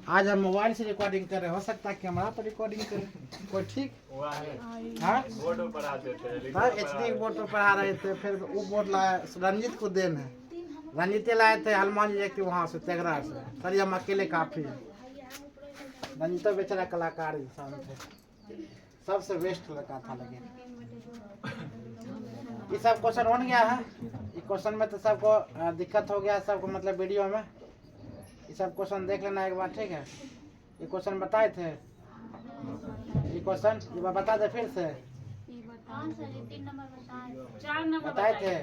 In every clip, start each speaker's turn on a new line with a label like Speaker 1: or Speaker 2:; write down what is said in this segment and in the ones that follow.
Speaker 1: आज हम मोबाइल से रिकॉर्डिंग कर रहे हैं, हो सकता है कैमरा पर रिकॉर्डिंग करें। कोई ठीक हाँ
Speaker 2: बोर्ड पर आते थे
Speaker 1: HD बोर्ड पर पढ़ा रहे थे, फिर वो बोर्ड लाया रंजीत को देन है, रंजीत लाए थे हनुमान जी के वहाँ से तेगरा से। सर हम अकेले काफी है, रंजीत बेचारा कलाकार इंसान थे, सबसे बेस्ट लड़का था। लेकिन ये सब क्वेश्चन हो गया है, ये क्वेश्चन में तो सबको दिक्कत हो गया सबको, मतलब वीडियो में ये सब क्वेश्चन देख लेना एक बार, ठीक है। ये क्वेश्चन बताए थे, ये क्वेश्चन ये बार बता दे फिर से, बताए थे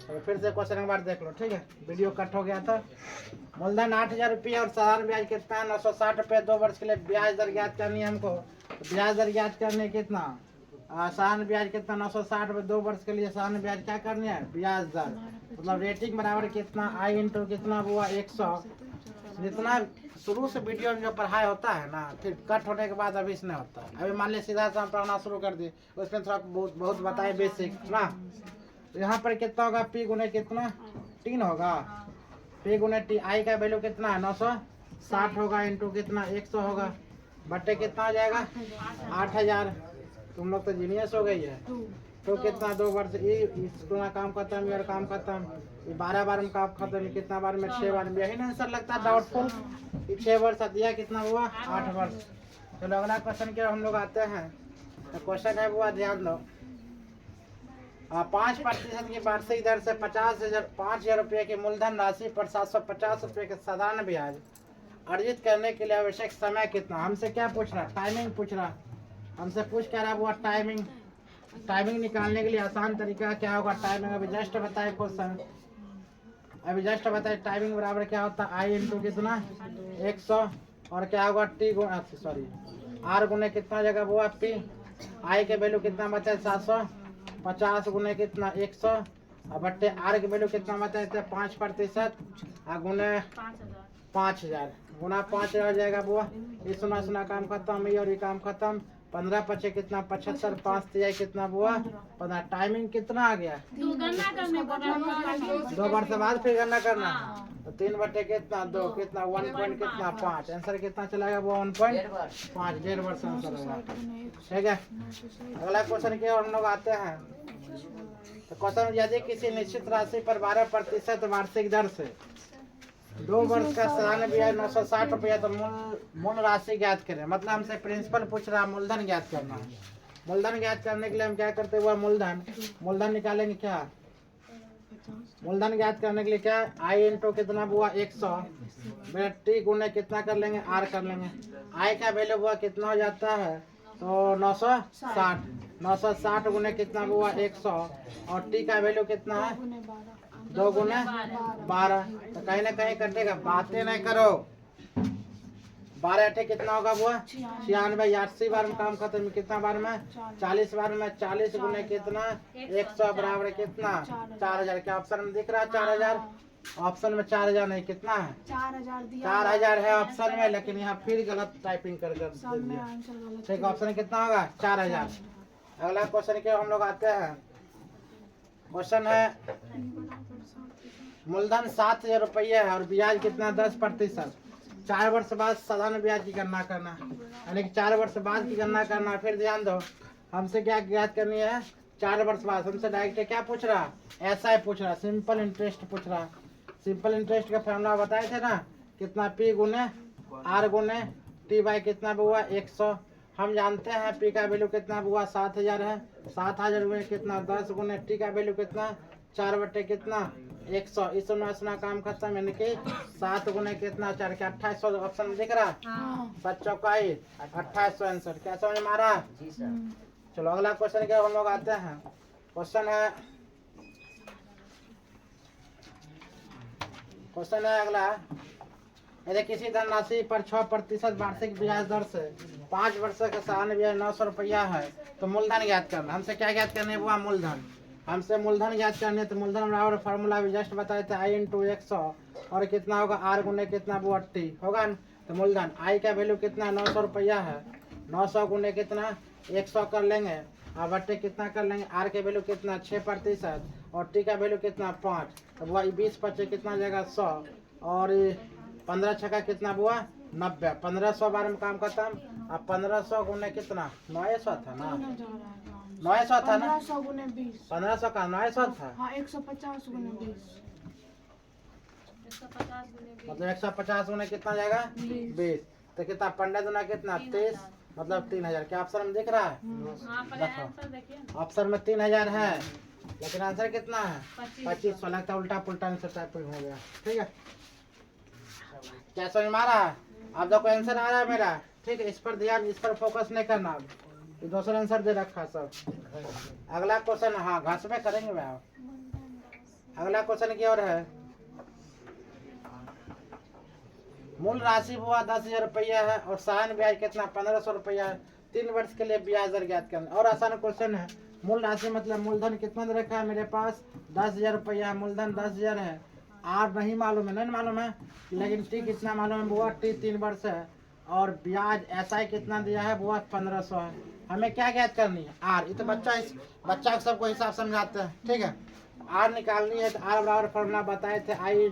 Speaker 1: तो फिर से क्वेश्चन एक बार देख लो, ठीक है। वीडियो कट हो गया था। मूलधन 8,000 रुपये और साधारण ब्याज कितना है 960 रुपये। 2 वर्ष के लिए ब्याज दर ज्ञात करनी है हमको। तो ब्याज दर ज्ञात करने कितना, साधारण ब्याज कितना 960 रुपये। 2 वर्ष के लिए साधारण ब्याज क्या करनी है, ब्याज दर मतलब रेटिंग बराबर कितना, आई इंटू कितना हुआ 100। जितना शुरू से वीडियो में जो पढ़ाई होता है ना, फिर कट होने के बाद अभी इसमें होता है। अभी मान लिया सीधा से हम पढ़ना शुरू कर दिए, उसमें थोड़ा बहुत बताए बेसिक ना। तो यहाँ पर कितना होगा, पी गुने कितना 3 होगा, पी गुने टी। आई का वैल्यू कितना है 960 होगा, इंटू कितना 100 होगा, बट्टे कितना हो जाएगा 8,000। तुम लोग तो जीनियस हो गई है। तो कितना 2 वर्ष इसका काम खत्म, यार काम खत्म, 12 बार में काम खत्म, कितना बार में 6 बार में। यही ना आंसर लगता है डाउटफुल। 6 वर्ष दिया कितना हुआ 8 वर्ष। चलो अगला क्वेश्चन के हम लोग आते हैं। तो क्वेश्चन है वो ध्यान दो, 5% की वार्षिक दर से 5,000 रुपये की मूलधन राशि पर 750 रुपये के साधारण ब्याज अर्जित करने के लिए आवश्यक समय कितना। हमसे क्या पूछ रहा, टाइमिंग पूछ रहा, हमसे पूछ क्या रहा वो टाइमिंग। टाइमिंग निकालने के लिए आसान तरीका क्या होगा, टाइमिंग अभी जस्ट बताए क्वेश्चन, अभी जस्ट बताए। टाइमिंग बराबर क्या होता है, आई इंटू कितना 100 और क्या होगा टी गुना सॉरी आर गुने कितना जगह वो पी। आई के वैल्यू कितना बताए 750 गुने कितना 100 और बट्टे आर के वैल्यू कितना बताए थे 5% और गुने 5,000 गुना 5,000 जाएगा वो। ये सुना काम खत्म, ये और ये काम खत्म। 15 पचे कितना 75, 5 तिहाई कितना हुआ 15। टाइमिंग कितना आ गया 2 वर्ष बाद फिर गणना करना। तो 3 बटे कितना 2 कितना 1 पॉइंट कितना 5। आंसर कितना चलाएगा वो 1.5 1.5 वर्ष आंसर होगा, ठीक है। अगला क्वेश्चन की ओर हम लोग आते हैं। तो क्वेश्चन यदि किसी निश्चित राशि पर 12% वार्षिक दर से 2 वर्ष का साधारण ब्याज 960 रुपया, तो मूल राशि ज्ञात करें। मतलब हमसे प्रिंसिपल पूछ रहा है मूलधन ज्ञात करना है। मूलधन ज्ञात करने के लिए हम क्या करते हुआ मूलधन निकालेंगे क्या, मूलधन ज्ञात करने के लिए क्या आई इंटू कितना हुआ 100 टी गुने कितना कर लेंगे आर कर लेंगे। आई का वैल्यू हुआ कितना हो जाता है तो 960 गुने कितना हुआ 100 और टी का वैल्यू कितना है 2 गुने 12। तो कहीं ना कहीं कटेगा, बातें नहीं करो। 12 अठे कितना होगा वो 96। 80 बार में काम खत्म, कितना बार में 40 बार में। 40 गुने कितना 100 बराबर कितना 4,000। क्या ऑप्शन में दिख रहा है 4,000, ऑप्शन में 4,000 नहीं कितना है 4,000 है ऑप्शन में, लेकिन यहाँ फिर गलत टाइपिंग कर दिया। ठीक, ऑप्शन कितना होगा 4,000। अगला क्वेश्चन के हम लोग आते हैं। क्वेश्चन है मूलधन 7,000 रुपये है और ब्याज कितना 10%। 4 वर्ष बाद साधारण ब्याज की गणना करना, यानी कि 4 वर्ष बाद की गणना करना। फिर ध्यान दो हमसे क्या ज्ञात करनी है 4 वर्ष बाद। हमसे डायरेक्ट क्या पूछ रहा, ऐसा ही पूछ रहा, सिंपल इंटरेस्ट पूछ रहा। सिंपल इंटरेस्ट का फॉर्मूला बताए थे ना, कितना पी गुने आर गुने टी बाई कितना हुआ 100। हम जानते हैं पी का वैल्यू कितना हुआ 7,000 है। 7,000 गुने कितना 10 गुने टी का वैल्यू कितना 4 बटे कितना 100। इस काम खत्म, यानी कि 7 गुने कितना 4 के 2800 ऑप्शन में दिख रहा। 7 चौकाई 2800 आंसर। क्या समझ में आ रहा है? चलो अगला क्वेश्चन के हम लोग आते हैं। क्वेश्चन है अगला, यदि किसी धनराशि पर 6% वार्षिक ब्याज दर से 5 वर्ष का साधारण ब्याज 900 रुपया है, तो मूलधन ज्ञात करना। हमसे क्या ज्ञात करने हुआ मूलधन, हमसे मूलधन ज्ञात करने। तो मूलधन बराबर फार्मूला भी जस्ट बताए थे आई इंटू 100 और कितना होगा आर गुने कितना वो 80 होगा। तो मूलधन आई का वैल्यू कितना 900 रुपया है। 900 गुने कितना 100 कर लेंगे और बट्टे कितना कर लेंगे आर के वैल्यू कितना 6% और टी का वैल्यू कितना 5। तो वह 20 बच्चे कितना जाएगा 100 और 15 छक्का कितना बुआ 90, 1500 बार में काम खत्म। अब 1500 गुने कितना 900 था ना, 900 था ना,
Speaker 2: 1500 गुने 20।
Speaker 1: 1500 का 900 था,
Speaker 2: हाँ 150 गुने 20।
Speaker 1: मतलब 150 गुने कितना जाएगा 20। तो कितना 15 गुना कितना 30, मतलब 3000। क्या ऑप्शन में दिख रहा है? देखो ऑप्शन में 3000 है, लेकिन आंसर कितना है 2500। लगता है उल्टा पुल्टा आंसर टाइपिंग हो गया। ठीक है, क्या समझ में आ रहा है? अब देखो आंसर आ रहा है मेरा, ठीक है, इस पर ध्यान, इस पर फोकस नहीं करना। ये दूसरा आंसर दे रखा सब। अगला क्वेश्चन, हाँ घास में करेंगे मैं। अगला क्वेश्चन की ओर है। मूल राशि हुआ 10,000 रुपया है और साधारण ब्याज कितना 1500 रुपया है। 3 वर्ष के लिए ब्याज दर ज्ञात करना। और आसान क्वेश्चन है। मूल राशि मतलब मूलधन कितना दे रखा है मेरे पास 10,000 रुपया है, मूलधन 10,000 है। आर नहीं मालूम है, नहीं मालूम है, लेकिन टी कितना मालूम है बुआ, टी 3 वर्ष है। और ब्याज एसआई कितना दिया है बुआ 1500 है। हमें क्या ज्ञात करनी है आर। ये तो बच्चा सबको हिसाब समझाते हैं। ठीक है, आर निकालनी है तो आर बराबर फॉर्मूला बताए थे, आई